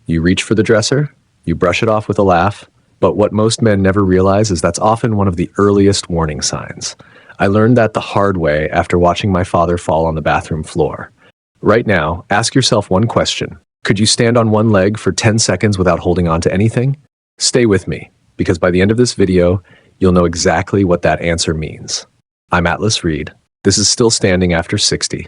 You reach for the dresser, you brush it off with a laugh, but what most men never realize is that's often one of the earliest warning signs. I learned that the hard way after watching my father fall on the bathroom floor. Right now, ask yourself one question. Could you stand on one leg for 10 seconds without holding on to anything? Stay with me, because by the end of this video, you'll know exactly what that answer means. I'm Atlas Reed. This is Still Standing After 60.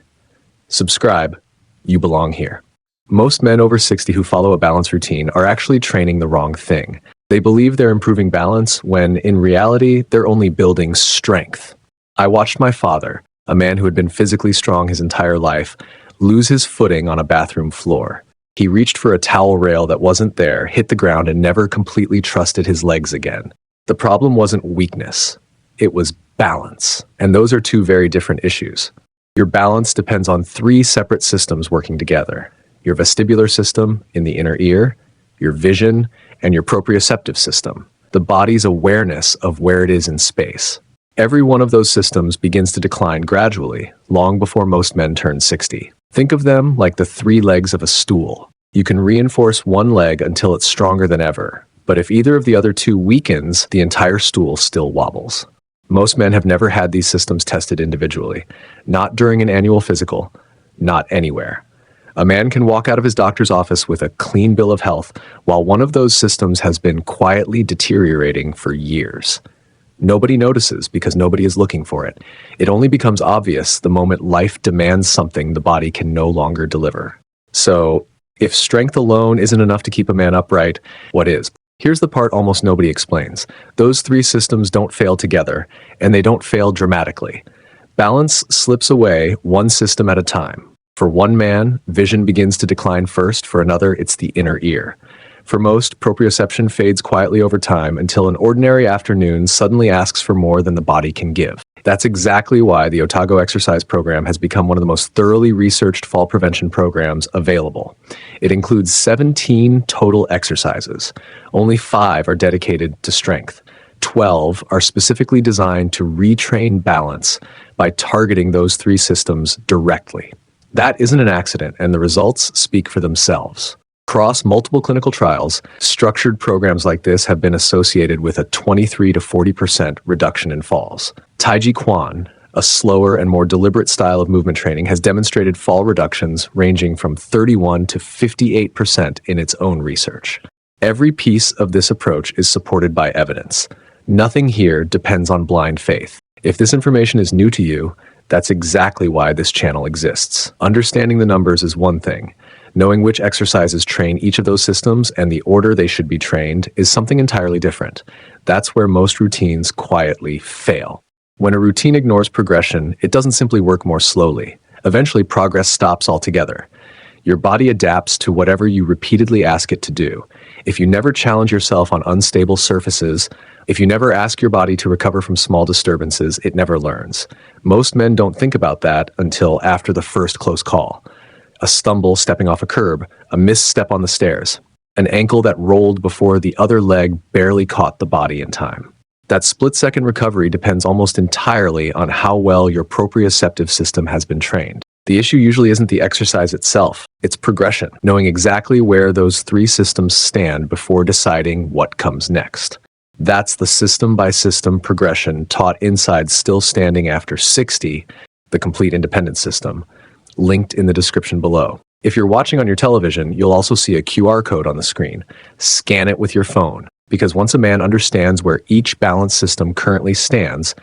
Subscribe. You belong here. Most men over 60 who follow a balance routine are actually training the wrong thing. They believe they're improving balance when, in reality, they're only building strength. I watched my father, a man who had been physically strong his entire life, lose his footing on a bathroom floor. He reached for a towel rail that wasn't there, hit the ground, and never completely trusted his legs again. The problem wasn't weakness. It was balance. And those are two very different issues. Your balance depends on three separate systems working together. Your vestibular system in the inner ear, your vision, and your proprioceptive system, the body's awareness of where it is in space. Every one of those systems begins to decline gradually, long before most men turn 60. Think of them like the three legs of a stool. You can reinforce one leg until it's stronger than ever, but if either of the other two weakens, the entire stool still wobbles. Most men have never had these systems tested individually, not during an annual physical, not anywhere. A man can walk out of his doctor's office with a clean bill of health, while one of those systems has been quietly deteriorating for years. Nobody notices because nobody is looking for it. It only becomes obvious the moment life demands something the body can no longer deliver. So, if strength alone isn't enough to keep a man upright, what is? Here's the part almost nobody explains. Those three systems don't fail together, and they don't fail dramatically. Balance slips away one system at a time. For one man, vision begins to decline first. For another, it's the inner ear. For most, proprioception fades quietly over time until an ordinary afternoon suddenly asks for more than the body can give. That's exactly why the Otago exercise program has become one of the most thoroughly researched fall prevention programs available. It includes 17 total exercises. Only 5 are dedicated to strength. 12 are specifically designed to retrain balance by targeting those three systems directly. That isn't an accident, and the results speak for themselves. Across multiple clinical trials, structured programs like this have been associated with a 23 to 40% reduction in falls. 𝐒𝐓𝐈𝐋𝐋, a slower and more deliberate style of movement training, has demonstrated fall reductions ranging from 31 to 58% in its own research. Every piece of this approach is supported by evidence. Nothing here depends on blind faith. If this information is new to you, that's exactly why this channel exists. Understanding the numbers is one thing. Knowing which exercises train each of those systems and the order they should be trained is something entirely different. That's where most routines quietly fail. When a routine ignores progression, it doesn't simply work more slowly. Eventually, progress stops altogether. Your body adapts to whatever you repeatedly ask it to do. If you never challenge yourself on unstable surfaces, if you never ask your body to recover from small disturbances, it never learns. Most men don't think about that until after the first close call. A stumble stepping off a curb, a misstep on the stairs, an ankle that rolled before the other leg barely caught the body in time. That split-second recovery depends almost entirely on how well your proprioceptive system has been trained. The issue usually isn't the exercise itself, it's progression, knowing exactly where those three systems stand before deciding what comes next. That's the system-by-system progression taught inside Still Standing After 60, the complete independent system, linked in the description below. If you're watching on your television, you'll also see a QR code on the screen. Scan it with your phone, because once a man understands where each balance system currently stands,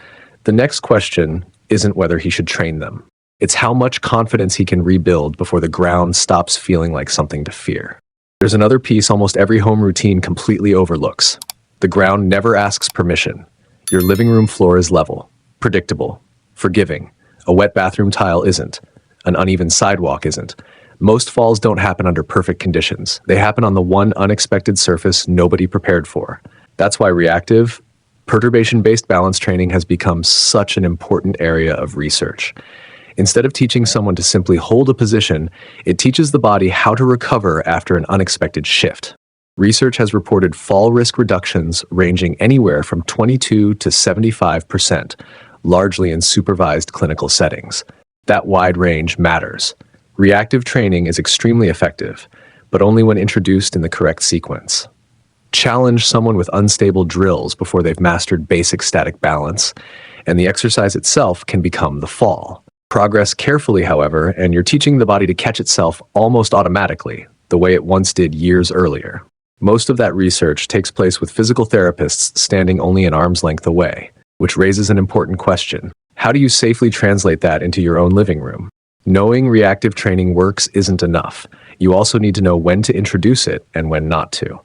the next question isn't whether he should train them. It's how much confidence he can rebuild before the ground stops feeling like something to fear. There's another piece almost every home routine completely overlooks. The ground never asks permission. Your living room floor is level, predictable, forgiving. A wet bathroom tile isn't. An uneven sidewalk isn't. Most falls don't happen under perfect conditions. They happen on the one unexpected surface nobody prepared for. That's why reactive, perturbation-based balance training has become such an important area of research. Instead of teaching someone to simply hold a position, it teaches the body how to recover after an unexpected shift. Research has reported fall risk reductions ranging anywhere from 22 to 75%, largely in supervised clinical settings. That wide range matters. Reactive training is extremely effective, but only when introduced in the correct sequence. Challenge someone with unstable drills before they've mastered basic static balance, and the exercise itself can become the fall. Progress carefully, however, and you're teaching the body to catch itself almost automatically, the way it once did years earlier. Most of that research takes place with physical therapists standing only an arm's length away, which raises an important question. How do you safely translate that into your own living room? Knowing reactive training works isn't enough. You also need to know when to introduce it and when not to.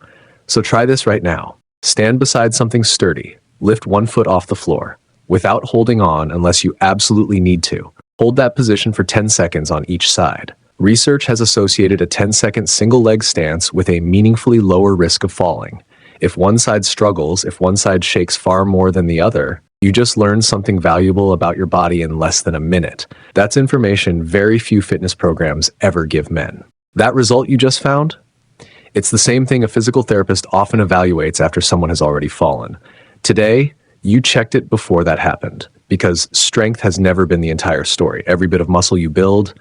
So try this right now. Stand beside something sturdy. Lift one foot off the floor, without holding on unless you absolutely need to. Hold that position for 10 seconds on each side. Research has associated a 10-second single-leg stance with a meaningfully lower risk of falling. If one side struggles, if one side shakes far more than the other, you just learned something valuable about your body in less than a minute. That's information very few fitness programs ever give men. That result you just found? It's the same thing a physical therapist often evaluates after someone has already fallen. Today, you checked it before that happened, because strength has never been the entire story. Every bit of muscle you build,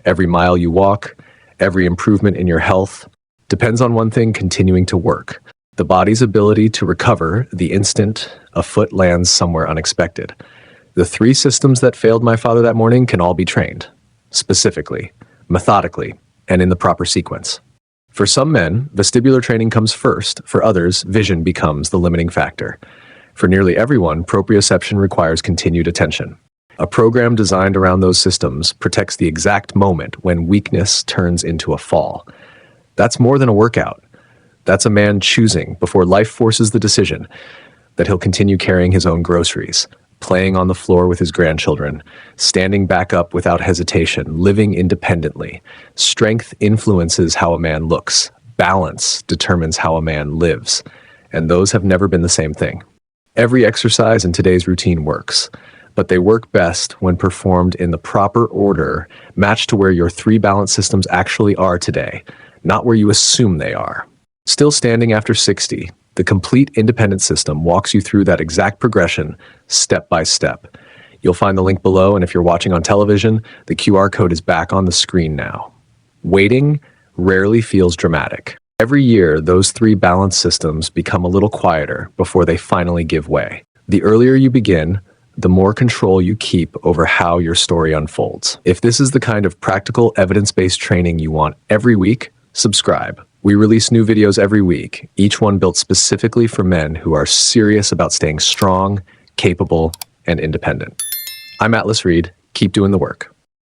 every mile you walk, every improvement in your health depends on one thing continuing to work: the body's ability to recover the instant a foot lands somewhere unexpected. The 3 systems that failed my father that morning can all be trained, specifically, methodically, and in the proper sequence. For some men, vestibular training comes first. For others, vision becomes the limiting factor. For nearly everyone, proprioception requires continued attention. A program designed around those systems protects the exact moment when weakness turns into a fall. That's more than a workout. That's a man choosing, before life forces the decision, that he'll continue carrying his own groceries, playing on the floor with his grandchildren, standing back up without hesitation, living independently. Strength influences how a man looks. Balance determines how a man lives. And those have never been the same thing. Every exercise in today's routine works, but they work best when performed in the proper order, matched to where your 3 balance systems actually are today, not where you assume they are. Still standing after 60, the complete independent system walks you through that exact progression, step by step. You'll find the link below, and if you're watching on television, the QR code is back on the screen now. Waiting rarely feels dramatic. Every year, those 3 balance systems become a little quieter before they finally give way. The earlier you begin, the more control you keep over how your story unfolds. If this is the kind of practical, evidence-based training you want every week, subscribe. We release new videos every week, each one built specifically for men who are serious about staying strong, capable, and independent. I'm Atlas Reed. Keep doing the work.